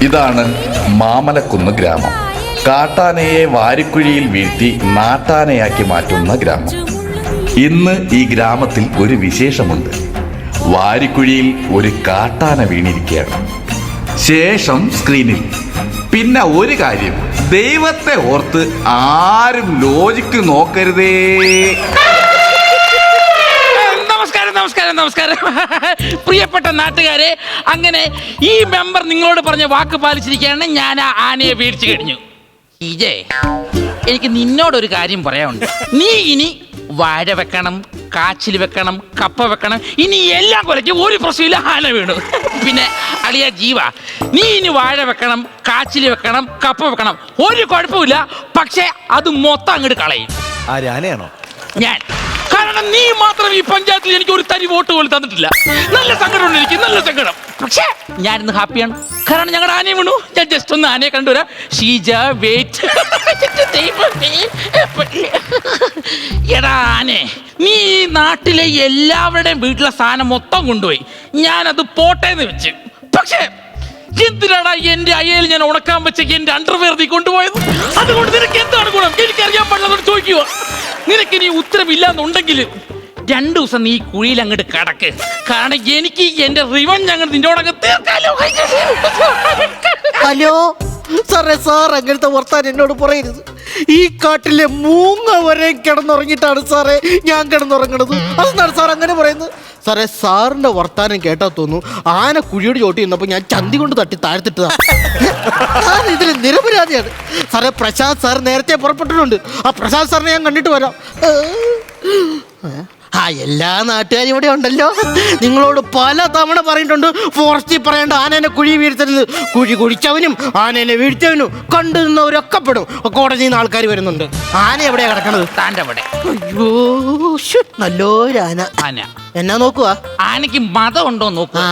ഇതാണ് മാമലക്കുന്ന് ഗ്രാമം. കാട്ടാനയെ വാരിക്കുഴിയിൽ വീഴ്ത്തി നാട്ടാനയാക്കി മാറ്റുന്ന ഗ്രാമം. ഇന്ന് ഈ ഗ്രാമത്തിൽ ഒരു വിശേഷമുണ്ട്. വാരിക്കുഴിയിൽ ഒരു കാട്ടാന വീണിരിക്കുകയാണ്. ശേഷം സ്ക്രീനിൽ. പിന്നെ ഒരു കാര്യം, ദൈവത്തെ ഓർത്ത് ആരും ലോജിക്ക് നോക്കരുതേ. നമസ്കാരം പ്രിയപ്പെട്ട നാട്ടുകാരെ, അങ്ങനെ ഈ മെമ്പർ നിങ്ങളോട് പറഞ്ഞ വാക്ക് പാലിച്ചിരിക്കുകയാണ്. ഞാൻ ആ ആനയെ വീഴ്ച കഴിഞ്ഞു. ഇജേ, എനിക്ക് നിന്നോടൊരു കാര്യം പറയാനുണ്ട്. നീ ഇനി വാഴ വെക്കണം, കാച്ചിൽ വെക്കണം, കപ്പ വെക്കണം, ഇനി എല്ലാം കൊലയ്ക്ക് ഒരു പ്രശ്നമില്ല. ആന വീണു. പിന്നെ അളിയ ജീവ, നീ ഇനി വാഴ വെക്കണം, കാച്ചിൽ വെക്കണം, കപ്പ വെക്കണം, ഒരു കുഴപ്പമില്ല. പക്ഷെ അത് മൊത്തം അങ്ങോട്ട് കളയും. ആനയാണോ? ഞാൻ. കാരണം നീ മാത്രം ഈ പഞ്ചായത്തിൽ എനിക്ക് ഒരു തരി വോട്ട് പോലും തന്നിട്ടില്ല. നല്ല സങ്കടമുണ്ട് എനിക്ക്, നല്ല സങ്കടം. പക്ഷേ ഞാനിന്ന് ഹാപ്പിയാണ്. കാരണം ഞങ്ങളുടെ ആനയെ വീണു. ഞാൻ ജസ്റ്റ് ഒന്ന് ആനയെ കണ്ടുവരാം. ഷീജ വെയിറ്റ്. എടാ ആനെ, നീ ഈ നാട്ടിലെ എല്ലാവരുടെയും വീട്ടിലെ സാധനം മൊത്തം കൊണ്ടുപോയി. ഞാനത് പോട്ടേന്ന് വെച്ച്. പക്ഷേ എന്തിനാടാ എന്റെ അയ്യയിൽ ഞാൻ ഉണക്കാൻ വെച്ച എന്റെ അണ്ടർവെയർ നീ കൊണ്ടുപോയത്? അതുകൊണ്ട് നിനക്ക് എന്താണ് ഗുണം? എനിക്കറിയാൻ പാടില്ല, ചോദിക്കുക. നിനക്ക് ഇനി ഉത്തരവില്ലാന്നുണ്ടെങ്കിൽ 2 ദിവസം നീ കുഴിയിൽ അങ്ങോട്ട് കടക്ക്. കാരണം എനിക്ക് എന്റെ റിവഞ്ച് അങ്ങോട്ട് നിന്നോടങ്ങ് തീർക്കാലോ. ഹലോ സാറേ, സാർ അങ്ങനത്തെ വർത്താനം എന്നോട് പറയരുത്. ഈ കാട്ടിലെ മൂങ്ങ വരെ കിടന്നുറങ്ങിയിട്ടാണ് സാറേ ഞാൻ കിടന്നുറങ്ങണത്. അതെന്താണ് സാർ അങ്ങനെ പറയുന്നത്? സാറേ, സാറിന്റെ വർത്താനം കേട്ടാ തോന്നുന്നു ആന കുഴിയോട് ചോട്ടി നിന്നപ്പോൾ ഞാൻ ചന്തി കൊണ്ട് തട്ടി താഴ്ത്തിട്ടതാണ്. ഞാൻ ഇതിൽ നിരപരാധിയാണ് സാറേ. പ്രശാന്ത് സാർ നേരത്തെ പുറപ്പെട്ടിട്ടുണ്ട്. ആ പ്രശാന്ത് സാറിനെ ഞാൻ കണ്ടിട്ട് വരാം. എല്ലാ നാട്ടുകാരും ഇവിടെ ഉണ്ടല്ലോ. നിങ്ങളോട് പല തവണ പറഞ്ഞിട്ടുണ്ട് ഫോറസ്റ്റിൽ പറയേണ്ട ആനേനെ കുഴി വീഴ്ത്തരുത്. കുഴി കുഴിച്ചവനും ആനേനെ വീഴ്ത്തവനും കണ്ടു നിന്നവരൊക്കെ പെടും. കോടതിയിൽ നിന്ന് ആൾക്കാർ വരുന്നുണ്ട്. ആന എവിടെയാ കിടക്കണത്? താൻ്റെ അവിടെ. അയ്യോ, നല്ലൊരു ആന. ആന എന്നാ നോക്കുക? ആനയ്ക്ക് മതം ഉണ്ടോ നോക്കുക.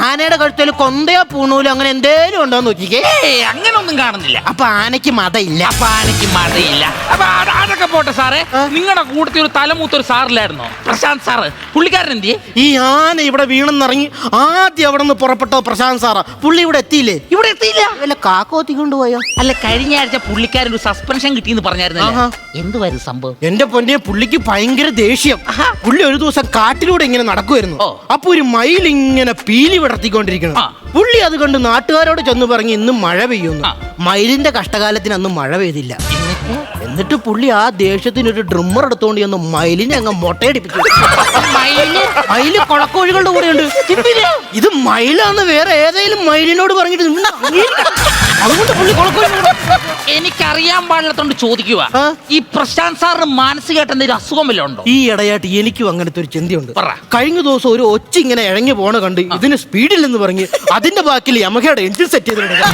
ആനയുടെ കഴുത്തിൽ കൊന്തയോ പൂണൂലോ അങ്ങനെ എന്തേലും ഉണ്ടോ നോക്കിക്കേ. അങ്ങനെ ഒന്നും കാണുന്നില്ല. അപ്പൊ ആനയ്ക്ക് മതമില്ല. അപ്പൊ ആനയ്ക്ക് മതമില്ല. അപ്പൊ അതൊക്കെ പോട്ടെ സാറേ. നിങ്ങളുടെ കൂട്ടത്തിൽ ഒരു തലമൂത്തൊരു സാറില്ലായിരുന്നോ, പ്രശാന്ത് സാറ്? പുള്ളിക്കാരൻ എന്തിയെ? ഈ ആന ഇവിടെ വീണെന്നിറങ്ങി ആദ്യം അവിടെ നിന്ന് പുറപ്പെട്ടോ പ്രശാന്ത് സാറാ. പുള്ളി ഇവിടെ എത്തിയില്ലേ? ഇവിടെ എത്തിയില്ല. വല്ല കാക്കോത്തി കൊണ്ടുപോയോ? അല്ല, കഴിഞ്ഞ ആഴ്ച പുള്ളിക്കാരൻ ഒരു സസ്പെൻഷൻ കിട്ടിയെന്ന് പറഞ്ഞായിരുന്നല്ലോ. എന്തുവായിരുന്നു സംഭവം? എന്റെ പൊന്നെ, പുള്ളിക്ക് ഭയങ്കര ദേഷ്യം. പുള്ളി ഒരു ദിവസം കാട്ടിലൂടെ ഇങ്ങനെ നടക്കുമായിരുന്നു. അപ്പൊ ഒരു മയിൽ ഇങ്ങനെ പീലി വിടർത്തിക്കൊണ്ടിരിക്കണം. പുള്ളി അത് കണ്ട് നാട്ടുകാരോട് ചെന്ന് പറഞ്ഞ് ഇന്ന് മഴ പെയ്യുന്നു. മയിലിന്റെ കഷ്ടകാലത്തിന് അന്ന് മഴ പെയ്തില്ല. എന്നിട്ട് പുള്ളി ആ ദേഷ്യത്തിന് ഒരു ഡ്രമ്മർ എടുത്തോണ്ട് ചെന്ന് മയിലിനെ അങ്ങ് മൊട്ടയടിപ്പിച്ചു. മയില് കൊളക്കോഴികളുടെ കൂടെയുണ്ട്. ഇത് മയിലാന്ന് വേറെ ഏതെങ്കിലും മയിലിനോട് പറഞ്ഞിട്ട് അതുകൊണ്ട് പുള്ളി കൊളക്കോഴി. എനിക്കറിയാൻ പാടില്ലാത്തോണ്ട് ചോദിക്കുക, ഈ പ്രശാന്ത് സാറിന് മാനസികമായിട്ട് എന്തെങ്കിലും അസുഖം വല്ലതും ഉണ്ടോ? ഈ ഇടയായിട്ട് എനിക്കും അങ്ങനത്തെ ഒരു ചിന്തയുണ്ട്. കഴിഞ്ഞ ദിവസം ഒരു ഒച്ച ഇങ്ങനെ ഇഴങ്ങി പോണ കണ്ട് ഇതിന് സ്പീഡില്ലെന്ന് പറഞ്ഞ് അതിന്റെ ബാക്കിൽ യമഹയുടെ എഞ്ചിൻ സെറ്റ് ചെയ്തിട്ടുണ്ട്.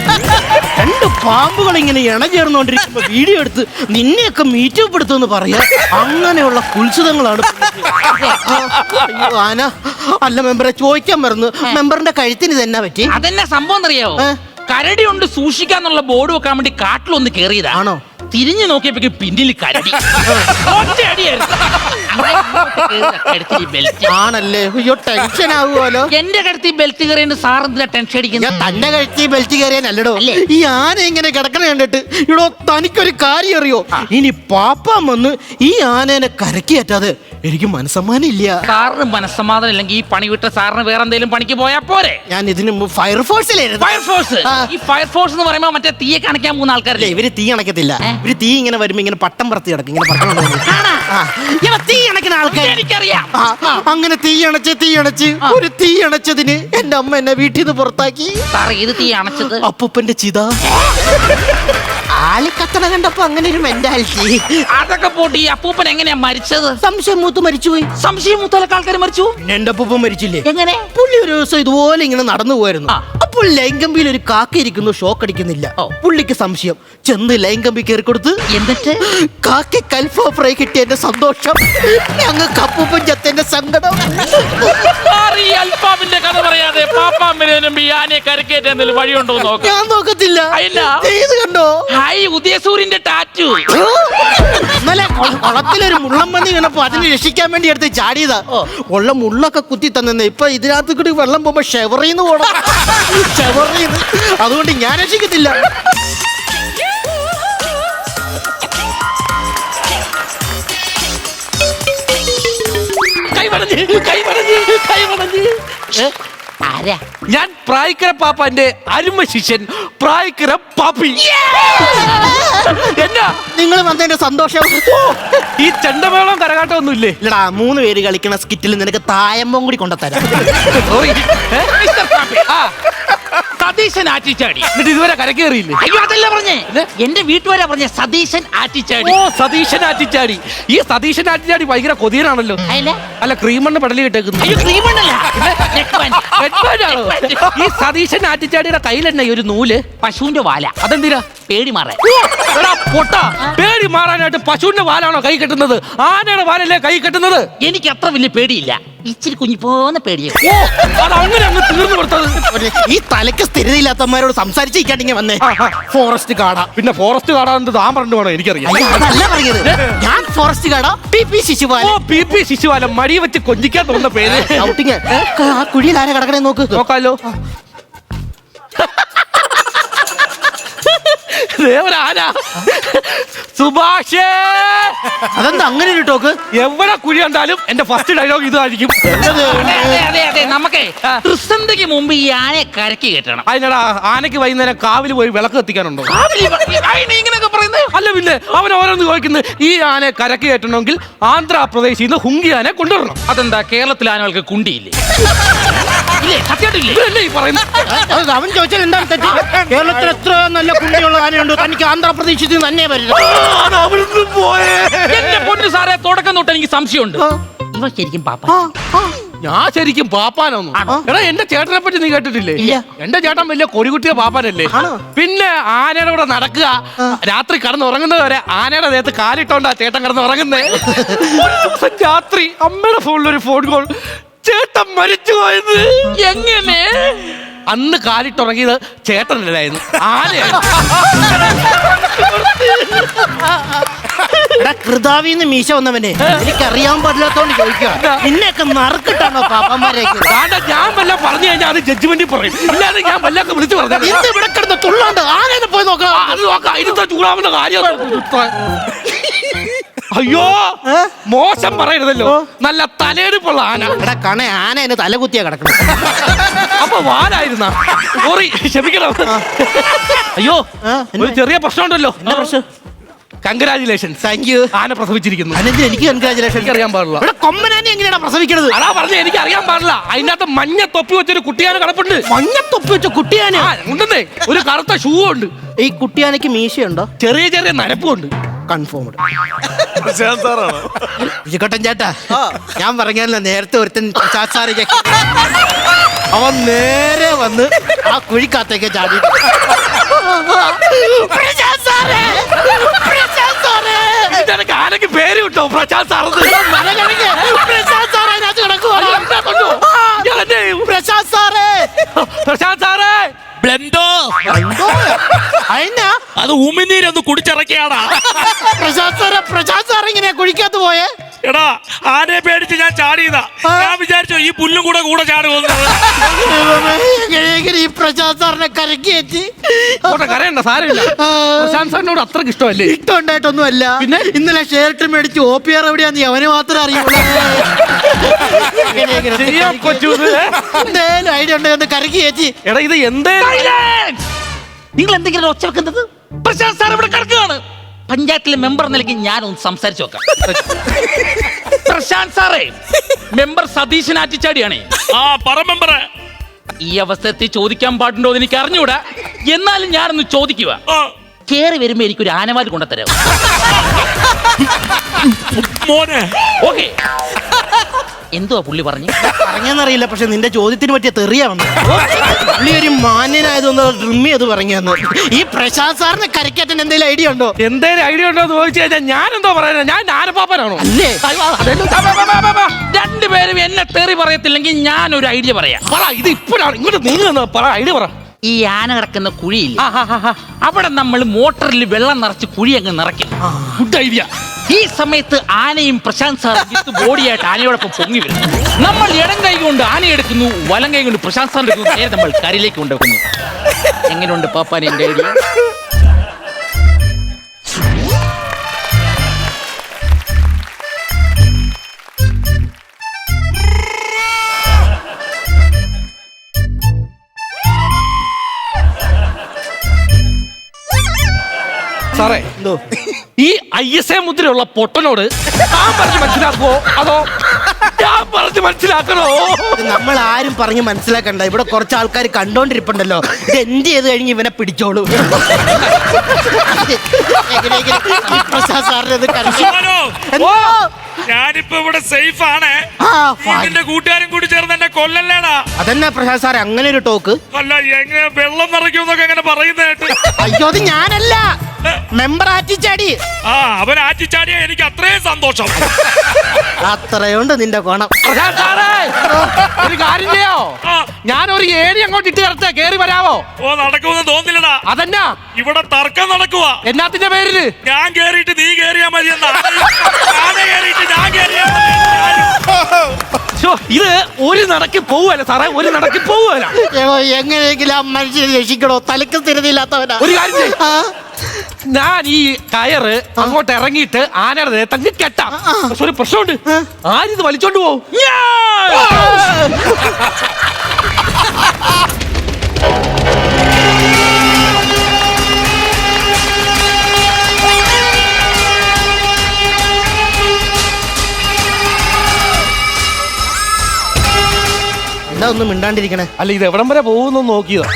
2 പാമ്പുകൾ ഇങ്ങനെ ഇണചേർന്നോണ്ടിരിക്കുമ്പോ വീഡിയോ എടുത്ത് നിന്നെയൊക്കെ മീറ്റപ്പെടുത്തുമെന്ന് പറയാ. അങ്ങനെയുള്ള കുൽസിതങ്ങളാണ്. ആന അല്ല മെമ്പറെ, ചോദിക്കാൻ മറന്നു. മെമ്പറിന്റെ കഴുത്തിന് ഇതെന്നാ പറ്റി? അതെന്നാ സംഭവം അറിയാവോ? കരടി കൊണ്ട് സൂക്ഷിക്കാന്നുള്ള ബോർഡ് വെക്കാൻ വേണ്ടി കാട്ടിലൊന്ന് കേറിയതാ. ആണോ? തിരിഞ്ഞു നോക്കിയപ്പോ പിന്നിൽ കരടി. ആണല്ലേ? അയ്യോ, ടെൻഷൻ ആവുമല്ലോ. എന്റെ കഴുത്തി ബെൽറ്റ് കയറിയ സാർ എന്തിനാ ടെൻഷൻ അടിക്കുന്നത്? തന്റെ കഴുത്തി ബെൽറ്റ് കയറിയാനല്ലടോ. ഈ ആന ഇങ്ങനെ കിടക്കണ കണ്ടിട്ട് ഇടോ തനിക്കൊരു കാര്യം അറിയോ? ഇനി പാപ്പാൻ വന്ന് ഈ ആനേനെ കരക്കിയേറ്റാതെ എനിക്ക് മനസ്സമാനം ഇല്ല. സാറിന് മനസ്സമാധാനം ഇല്ലെങ്കിൽ ഈ പണി വിട്ട സാറിന് വേറെ എന്തെങ്കിലും പണിക്ക് പോയാ പോരെ? ഞാൻ ഇതിന് മുമ്പ് ഫയർഫോഴ്സിലായിരുന്നു. ഫയർഫോഴ്സ്? ഈ ഫയർഫോഴ്സ് എന്ന് പറയുമ്പോ മറ്റേ തീയെ കണക്കാൻ പോകുന്ന ആൾക്കാരല്ലേ? ഇവര് തീ അണക്കത്തില്ല. ഇവര് തീ ഇങ്ങനെ വരുമ്പോ ഇങ്ങനെ പട്ടം പറത്തി കിടക്കും. ഇങ്ങനെ തീ അണക്കുന്ന ആൾക്കാർ എനിക്കറിയാം. അങ്ങനെ തീ അണച്ചതിന് എന്റെ അമ്മ എന്നെ വീട്ടിൽ നിന്ന് പുറത്താക്കി. സാർ ഏത് തീ അണച്ചത്? അപ്പൂപ്പന്റെ ചിത. ആളിക്കത്തണ കണ്ടപ്പോ അങ്ങനെ ഒരു മെന്റാലിറ്റി. അതൊക്കെ പോട്ട് ഈ അപ്പൂപ്പൻ എങ്ങനെയാ മരിച്ചത്? സംശയം മൂത്ത് മരിച്ചുപോയി. സംശയം മൂത്താലൊക്കെ ആൾക്കാർ മരിച്ചു. എന്റെ അപ്പൂപ്പൻ മരിച്ചില്ലേ? എങ്ങനെ? പുള്ളി ഒരു ദിവസം ഇതുപോലെ ഇങ്ങനെ നടന്നു പോയിരുന്നു. അപ്പോൾ ലൈംഗമ്പിയിൽ ഒരു കാക്ക ഇരിക്കുന്നു, ഷോക്ക് അടിക്കുന്നില്ല. പുള്ളിക്ക് സംശയം. ചെന്ന് ലൈംഗമ്പി കയറി കൊടുത്ത് എന്നിട്ട് കാക്കി കൽഫോ ഫ്രൈ കിട്ടിയ എന്റെ സന്തോഷം, ഞങ്ങൾക്ക് അപ്പൂപ്പൻ ചത്തന്റെ സങ്കടം. അൽഫാമിന്റെ കഥ പറയാതെ വഴിയുണ്ടോ നോക്കാം. ഞാൻ നോക്കത്തില്ല. കണ്ടോ? ഉദയസൂര്യന്റെ ടാറ്റു. ഇന്നലെ കുളത്തിലൊരു മുള്ളമ്പന്നി വീണപ്പോ അതിനെ രക്ഷിക്കാൻ വേണ്ടി എടുത്ത് ചാടിയതാ. ഉള്ള മുള്ളൊക്കെ കുത്തി തന്നെ. ഇപ്പൊ ഇതിനകത്ത് കൂടി വെള്ളം പോകുമ്പോ ഷെവറിന്ന് പോണം. ഷെവറിന്ന്. അതുകൊണ്ട് ഞാൻ രക്ഷിക്കത്തില്ല. ആരാ? ഞാൻ പ്രായിക്കര പാപ്പാന്റെ അരുമ ശിഷ്യൻ പ്രായിക്കര പാപ്പി. എന്നാ നിങ്ങൾ വന്നതിന്റെ സന്തോഷം. ഈ ചെണ്ടമേളം കരകാട്ടം ഒന്നും ഇല്ലേ? ഇല്ലടാ, 3 പേര് കളിക്കണ സ്കിറ്റിൽ നിനക്ക് തായമ്പം കൂടി കൊണ്ടുതരാം. സോറി. മിസ്റ്റർ പാപ്പി, സതീശൻ ആറ്റിച്ചാടി. എന്നിട്ട് ഇതുവരെ കരക്കേറിയില്ലേ? അയ്യോ, അതല്ല പറഞ്ഞേ, എന്റെ വീട്ടുകാരാ പറഞ്ഞ സതീശൻ ആറ്റിച്ചാടി. ഓ, സതീശൻ ആറ്റിച്ചാടി. ഈ സതീശൻ ആറ്റിച്ചാടി ഭയങ്കര കൊതിയനാണല്ലോ. അല്ല, അല്ല, ക്രീമണ്ണ് പടലി കിട്ടേക്കുന്നു. അയ്യോ, ക്രീമണ്ണല്ല, വെട്ട്മാനാണോ? ഈ സതീശൻ ആറ്റിച്ചാടിയുടെ കയ്യിലെന്നെ ഒരു നൂല്. പശുവിന്റെ വാല. അതെന്തിനാ? പേടി മാറാൻ. എടാ പൊട്ട, പേടി മാറാനായിട്ട് പശുവിന്റെ വാലാണോ കൈ കെട്ടുന്നത്? ആനയുടെ വാലല്ലേ കൈ കെട്ടുന്നത്? എനിക്ക് അത്ര വലിയ പേടിയില്ല, ഇച്ചിരി കുഞ്ഞു പോന്ന പേടിയോ. അത് അങ്ങനെ അങ്ങ് തീർന്നു കൊടുത്തത്. ഈ തലയ്ക്ക് സ്ഥിരതയില്ലാത്തവന്മാരോട് സംസാരിച്ചിരിക്കാണ്ടിങ്ങനെ വന്നേ. ഫോറസ്റ്റ് കാടാ. പിന്നെ ഫോറസ്റ്റ് കാടാണെന്ന് താൻ പറഞ്ഞു വേണോ? എനിക്കറിയാം. അയ്യോ, അതല്ല പറയുന്നത്. ഞാൻ ഫോറസ്റ്റ് കാടാ. പി ശിശുപാലൻ. ഓ, പി ശിശുപാലൻ. മടി വെച്ച് കൊഞ്ചിക്കാൻ തോന്നുന്ന പേര്. ഔട്ടിങ്. ആ കുഴിയിൽ ആരാ കിടക്കണേ നോക്ക്. നോക്കാലോ. ദേവരാന സുഭാഷേ. അതെന്താ അങ്ങനെ ഒരു ടോക്ക്? എവിടെ കുഴി കണ്ടാലും എന്റെ ഫസ്റ്റ് ഡയലോഗ് ഇതായിരിക്കും. അതെ, നമുക്കേ തൃസന്ധിക്ക് മുമ്പ് ഈ ആനയെ കരക്കി കെട്ടണം. അതിനടാ, ആനയ്ക്ക് വൈകുന്നേരം കാവിൽ പോയി വിളക്ക് കത്തിക്കാനുണ്ടോ? ഇങ്ങനെയൊക്കെ പറയുന്നത്. അല്ല, പിന്നെ അവൻ ഓരോന്ന് ചോദിക്കുന്നത്. ഈ ആനയെ കരക്ക് കയറ്റണമെങ്കിൽ ആന്ധ്രാപ്രദേശിൽ നിന്ന് ഹുങ്കി ആനയെ കൊണ്ടുവരണം. അതെന്താ, കേരളത്തിലെ ആനകൾക്ക് കുണ്ടിയില്ലേ? ഇല്ലേ, സത്യമായിട്ടില്ലേ? ഇതല്ലേ ഈ പറയുന്നത്? അവൻ ചോദിച്ചാൽ എന്താണ് തെറ്റ്? കേരളത്തിൽ എത്ര നല്ല കുട്ടിയുള്ള ആനയുണ്ട്. തനിക്ക് ആന്ധ്രാപ്രദേശിൽ നിന്ന് തന്നെ വരില്ല. എന്റെ പൊന്നു സാറേ, തുടക്കം തൊട്ട് എനിക്ക് സംശയമുണ്ട്. ഇവ ശരിക്കും പാപ്പ? ഞാൻ ശരിക്കും പാപ്പാനൊന്നും. എടാ, എന്റെ ചേട്ടനെ പറ്റി നീ കേട്ടിട്ടില്ലേ? ഇല്ല. എന്റെ ചേട്ടൻ വലിയ കൊടികുട്ടിയ പാപ്പാനല്ലേ? ആണോ? പിന്നെ ആനയുടെ കൂടെ നടക്കുക, രാത്രി കടന്ന് ഉറങ്ങുന്നത് വരെ ആനയുടെ ദേഹത്ത് കാലിട്ടോണ്ടാ ചേട്ടൻ കിടന്ന് ഉറങ്ങുന്നേ. ഒരു ദിവസം രാത്രി അമ്മയുടെ ഫോണിലൊരു ഫോൺ കോൾ. ചേട്ടൻ മരിച്ചു പോയത്. എങ്ങനെ? അന്ന് കാലിട്ടുറങ്ങിയത് ചേട്ടനല്ലായിരുന്നു, ആനയാണ്. കൃതാവിന്ന് മീശ വന്നവനെ എനിക്കറിയാൻ പാടില്ലാത്തോണ്ട് ചോദിക്കുക. നിന്നെയൊക്കെ നറുക്കിട്ടാണോ പാപ്പന്മാരേക്ക്? ഞാൻ വല്ല പറഞ്ഞു കഴിഞ്ഞാൽ അത് ജഡ്ജ്മെന്റിൽ പറയും. ഇല്ലാതെ ഞാൻ വല്ലൊക്കെ വിളിച്ചു പറഞ്ഞു. എന്ത് ഇവിടെ കിടന്ന് തുള്ളാണ്ട് ആനേനെ പോയി നോക്കാം. അത് നോക്കാം. ഇതിന്റെ ചൂടാവുന്ന കാര്യം. അയ്യോ, മോശം പറയരുതല്ലോ. നല്ല തലയെടുപ്പുള്ള ആന. ഇവിടെ കണ ആന എന്നെ തലകുത്തിയാ കിടക്കണം. അപ്പൊ വാലായിരുന്ന. സോറി, ക്ഷമിക്കണം. അയ്യോ, ഒരു ചെറിയ പ്രശ്നമുണ്ടല്ലോ. എന്താ പ്രശ്നം? കൺഗ്രാജുലേഷൻ. Thank you. ആന പ്രസവിച്ചിരിക്കുന്നു. അനന്ത് എനിക്ക് കൺഗ്രാജുലേഷൻ. എനിക്ക് അറിയാൻ പാടില്ല. ഇവിടെ കൊമ്പനാനെ എങ്ങനെയാണ് പ്രസവിക്കണത്? അതാ പറഞ്ഞ എനിക്ക് അറിയാൻ പാടില്ല. അതിനകത്ത് മഞ്ഞ തൊപ്പി വെച്ചൊരു കുട്ടിയാന കിടപ്പുണ്ട്. മഞ്ഞത്തൊപ്പി വെച്ച കുട്ടിയാന ഉണ്ടെന്നേ. ഒരു കറുത്ത ഷൂ ഉണ്ട്. ഈ കുട്ടിയാനയ്ക്ക് മീശയുണ്ടോ? ചെറിയ ചെറിയ നരപ്പുണ്ട്. കൺഫേംഡ്. വിജയക്കോട്ടൻ ചേട്ടാ, ഞാൻ പറഞ്ഞല്ല നേരത്തെ ഒരുത്തൻ അവൻ നേരെ വന്ന് ആ കുഴിക്കകത്തേക്ക് ചാടി. ആനക്ക് പേര് കിട്ടോ? പ്രശാന്ത് സാർ. പ്രശാന്ത് സാറേ, ബ്ലെൻഡോ അത് ഉമിനീരൊന്ന് കുടിച്ചിറക്കിയാടാ. പ്രശാന്ത് സാർ ഇങ്ങനെ കുഴിക്കകത്ത് പോയേ. എടാ, ആനയെ പേടിച്ച് ഞാൻ ചാടിയതാ. ഞാൻ വിചാരിച്ചോ ഈ പുല്ലും കൂടെ ചാടുവന്നത്. ഈ പ്രശാന്ത് സാറിനെ കരക്കേറ്റി. കരയണ്ട, സാരമില്ല. പ്രശാന്ത് സാറിനോട് അത്രക്ക് ഇഷ്ടമല്ലേ? ഇഷ്ടമുണ്ടായിട്ടൊന്നും അല്ല. പിന്നെ ഇന്നലെ ഷർട്ട് മേടിച്ച് OPR എവിടെയാന്ന് അവന് മാത്രമേ അറിയുള്ളൂ. എന്തേലും ഐഡിയ ഉണ്ടെന്ന് കരക്കേറ്റി. എടാ, ഇത് എന്തേ? നിങ്ങൾ എന്തെങ്കിലും ഒച്ച വെക്കുന്നത്? പ്രശാന്ത് സാർ ഇവിടെ കിടക്കുകയാണ്. പഞ്ചായത്തിലെ മെമ്പർ നിലയ്ക്ക് ഞാനൊന്ന് സംസാരിച്ചു നോക്കാം. പ്രശാന്ത് സാറേ, മെമ്പർ സതീശൻ ആറ്റിച്ചാടിയാണേ. ആ, പറ മെമ്പറെ. ഈ അവസരത്തിൽ ചോദിക്കാൻ പാടുണ്ടോ എന്ന് എനിക്ക് അറിഞ്ഞൂടാ. എന്നാലും ഞാനൊന്ന് ചോദിക്കുക. കേറി വരുമ്പോ എനിക്കൊരു ആനവാൽ കൊണ്ടുതരാം. മോനെ. ഓക്കെ. എന്തുവാ പുള്ളി പറഞ്ഞെന്നറിയില്ല, പക്ഷെ നിന്റെ ചോദ്യത്തിന് പറ്റിയ തെറിയാ വന്നു. പുള്ളി ഒരു മാന്യനായതൊന്ന് ഡ്രിമ്മി അത് പറഞ്ഞെന്ന്. ഈ പ്രശാന്ത് സാറിന് കരക്കേറ്റൻ എന്തെങ്കിലും ഐഡിയ ഉണ്ടോ? എന്തേലും ഐഡിയ ഉണ്ടോ എന്ന് ചോദിച്ചു കഴിഞ്ഞാൽ ഞാൻ എന്തോ പറയാനാ? ഞാൻ ആനപ്പാപ്പനാണോ? അല്ലേ? രണ്ടുപേരും എന്നെ തെറി പറയത്തില്ലെങ്കിൽ ഞാൻ ഒരു ഐഡിയ പറയാം. പറ, ഇത് ഇപ്പോഴാണ്. ഇങ്ങോട്ട് നീങ്ങുന്ന പറ, ഐഡിയ പറ. ഈ ആന കിടക്കുന്ന കുഴിയില്ല, അവിടെ നമ്മൾ മോട്ടറിൽ വെള്ളം നിറച്ച് കുഴി അങ്ങ് നിറയ്ക്കും. Good idea. ഈ സമയത്ത് ആനയും പ്രശാന്ത് സാർ ബോഡിയായിട്ട് ആനയോടൊപ്പം പൊങ്ങി വരും. നമ്മൾ ഇടം കൈ കൊണ്ട് ആന എടുക്കുന്നു, വലം കൈ കൊണ്ട് പ്രശാന്ത് സാറിന്റെ എടുക്കുന്നു, നേരെ നമ്മൾ കരയിലേക്ക് കൊണ്ടുവെക്കുന്നു. എങ്ങനെയുണ്ട് പാപ്പാൻ എന്റെ ഐഡിയ? സാറേ, ഈ ISA മുദ്രയുള്ള പൊട്ടനോട് ഞാൻ പറഞ്ഞ് മനസ്സിലാക്കുവോ അതോ ഞാൻ പറഞ്ഞ് മനസ്സിലാക്കണോ? നമ്മൾ ആരും പറഞ്ഞ് മനസ്സിലാക്കണ്ട. ഇവിടെ കുറച്ച് ആൾക്കാർ കണ്ടോണ്ടിരിപ്പുണ്ടല്ലോ. ഇത് എന്ത് ചെയ്ത് കഴിഞ്ഞ് ഇവനെ പിടിച്ചോളൂ. പ്രസാദ് സാറിന് ഇത് ഓ, ഞാനിപ്പോ ഇവിടെ സേഫ് ആണ്. എന്റെ കൂട്ടുകാരും കൂടി ചേർന്ന് എന്നെ കൊല്ലല്ലേടാ. അതെന്നാ പ്രസാദ് സാറേ അങ്ങനെ ഒരു ടോക്ക്? അല്ല, എങ്ങനെ വെള്ളം നിറയ്ക്കുന്നൊക്കെ അങ്ങനെ പറയുന്നതായിട്ട്. അയ്യോ, അത് ഞാനല്ല, മെമ്പർ ആറ്റിച്ചാടി. ആ, അവൻ ആറ്റിച്ചാടിയ എനിക്ക് അത്രയും സന്തോഷം. അത്രയുണ്ട് നിന്റെ കോണം. പ്രശാന്ത് സാറേ, ഒരു കാര്യം ചെയ്യോ? ഞാൻ ഒരു ഏണി അങ്ങോട്ട് ഇട്ട് കിടത്ത കേറി വരാവോ? ഓ, നടക്കുമെന്ന് തോന്നില്ലടാ. അതെന്നാ ഇവിടെ തർക്കം നടക്കുവാ. എന്നാത്തിന്റെ പേരില്? ഞാൻ കേറിയിട്ട് നീ കേറിയാ മതി എന്നാ. കേറിയിട്ട് ഞാൻ കേറിയാ മതി. ശ്ശോ, ഇത് ഒരു നടക്ക് പോവുകയല്ല സാറേ, ഒരു നടക്ക് പോവുകയല്ല. എങ്ങനെയെങ്കിലും ആ മനുഷ്യനെ രക്ഷിക്കണോ? തലക്ക് സ്ഥിരതയില്ലാത്തവനാ. ഒരു കാര്യം ചെയ്യ്. ഞാൻ ഈ കയറ് അങ്ങോട്ട് ഇറങ്ങിയിട്ട് ആനയുടെ ദേഹത്തങ്ങ് കെട്ടാം. പക്ഷെ ഒരു പ്രശ്നമുണ്ട്, ആരിത് വലിച്ചോണ്ട് പോവും. എന്താ ഒന്നും മിണ്ടാണ്ടിരിക്കണേ? അല്ല, ഇത് എവിടം വരെ പോകുന്നു നോക്കിയതാ.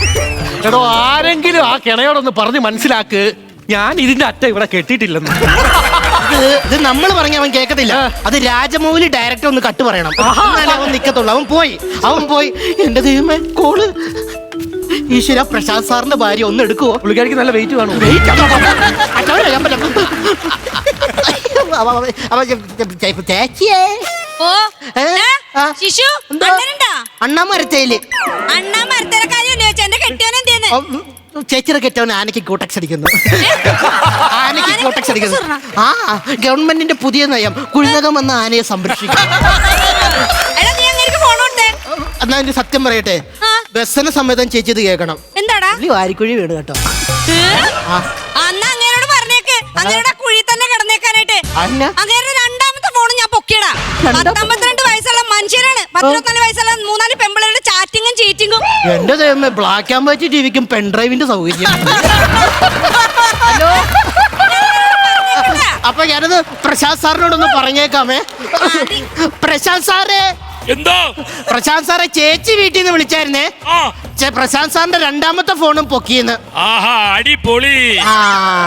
എടോ, ആരെങ്കിലും ആ കിണയോടൊന്ന് പറഞ്ഞ് മനസ്സിലാക്ക്, ഞാൻ ഇതിന്റെ അറ്റ ഇവിടെ കെട്ടിയിട്ടില്ലെന്ന്. ഇത് നമ്മൾ പറഞ്ഞ അവൻ കേൾക്കത്തില്ല. അത് രാജമൗലി ഡയറക്റ്റ് ഒന്ന് കട്ട് പറയണം, എന്നാലേ അവൻ നിക്കത്തുള്ളൂ. അവൻ പോയി എന്റെ ദൈവമേ കോള്. ഈശ്വര, പ്രശാന്ത് സാറിന്റെ ഭാര്യ ഒന്ന് എടുക്കുവോ? പുള്ളിക്കാരിക്ക് നല്ല വെയിറ്റ് കാണും. ചേച്ചിയേ, ഓ, ഏ? ആ. ശിശു, എന്തോ? അണ്ണനുണ്ടാ? അണ്ണാ മരത്തേല്. അണ്ണാ മരത്തിലെ കാര്യമല്ലേ ചോദിച്ചാ? എന്റെ കെട്ടിയോൻ എന്തിയെന്ന്? ചേച്ചിയുടെ കെട്ടവൻ ആനയ്ക്ക് ക്യൂട്ടക്സ് അടിക്കുന്നു. ആനയ്ക്ക് ക്യൂട്ടക്സ് അടിക്കുന്നു. ആ, ഗവൺമെന്റിന്റെ പുതിയ നയം കുഴിനകം വന്ന ആനയെ സംരക്ഷിക്കും. എടാ, നീ അങ്ങേർക്ക് ഫോൺ കൊടുത്തേ. എന്നാ എന്റെ സത്യം പറയട്ടെ, ആ. വ്യസന സമേതം ചേച്ചി ഇത് കേൾക്കണം. എന്താടാ? പുള്ളി വാരിക്കുഴി വീണ് കേട്ടോ. അന്ന് അങ്ങേരോട് പറഞ്ഞേക്ക്, അങ്ങേരുടെ കുഴി തന്നെ കിടന്നേക്കാനായിട്ട്. അതെന്നാ? അങ്ങേരുടെ രണ്ടാമത്തെ ഫോൺ ഞാൻ പൊക്കിയടാ. 52 വയസ്സുള്ള മനുഷ്യരാണ്. 14 വയസ്സുള്ള 3-4 പെമ്പിളുകളുടെ ചാറ്റിങ്ങും ചീറ്റിങ്ങും. എന്റെ ദൈവമേ, ബ്ലാക്ക് ആൻഡ് വൈറ്റ് ടിവിക്കും പെൻഡ്രൈവിന്റെ സൗകര്യം. ഹലോ, അപ്പൊ ഞാനത് പ്രശാന്ത് സാറിനോടൊന്ന് പറഞ്ഞേക്കാമേ. പ്രശാന്ത് സാറേ, എന്തോ? പ്രശാന്ത് സാറെ, ചേച്ചി വീട്ടിൽ നിന്ന് വിളിച്ചായിരുന്നേ. ആ, പ്രശാന്ത് സാറിന്റെ രണ്ടാമത്തെ ഫോണും പൊക്കിയെന്ന്. ആഹാ, അടിപൊളി. ആ,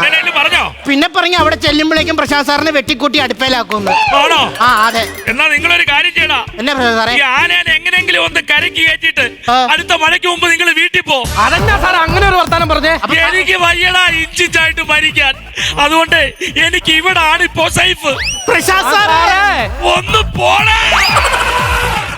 എന്തേലും പറഞ്ഞോ? പിന്നെ പറഞ്ഞു അവിടെ ചെല്ലുമ്പോഴേക്കും പ്രശാന്ത് സാറിനെ വെട്ടിക്കൂട്ടി അടുപ്പേലാക്കുമെന്ന്. ആണോ? ആ, അതെ. എന്നാ നിങ്ങളൊരു കാര്യം ചെയ്യടാ. എന്നാ പ്രശാന്ത് സാറേ? ഈ ആനേനെ എങ്ങനെങ്കിലും ഒന്ന് കരക്കി കയറ്റിട്ട് ആ. അടുത്ത മഴയ്ക്ക് മുമ്പ് നിങ്ങൾ വീട്ടിൽ പോ. അതെന്നാ സാർ അങ്ങനെ ഒരു വർത്താനം പറഞ്ഞേ? എനിക്ക് വയ്യടാ ഇഞ്ചിച്ചായിട്ട് മരിക്കാൻ. അതുകൊണ്ട് എനിക്ക് ഇവിടെ ആണ് ഇപ്പോ സേഫ്. പ്രശാന്ത് സാറേ, ഒന്ന് പോടാ.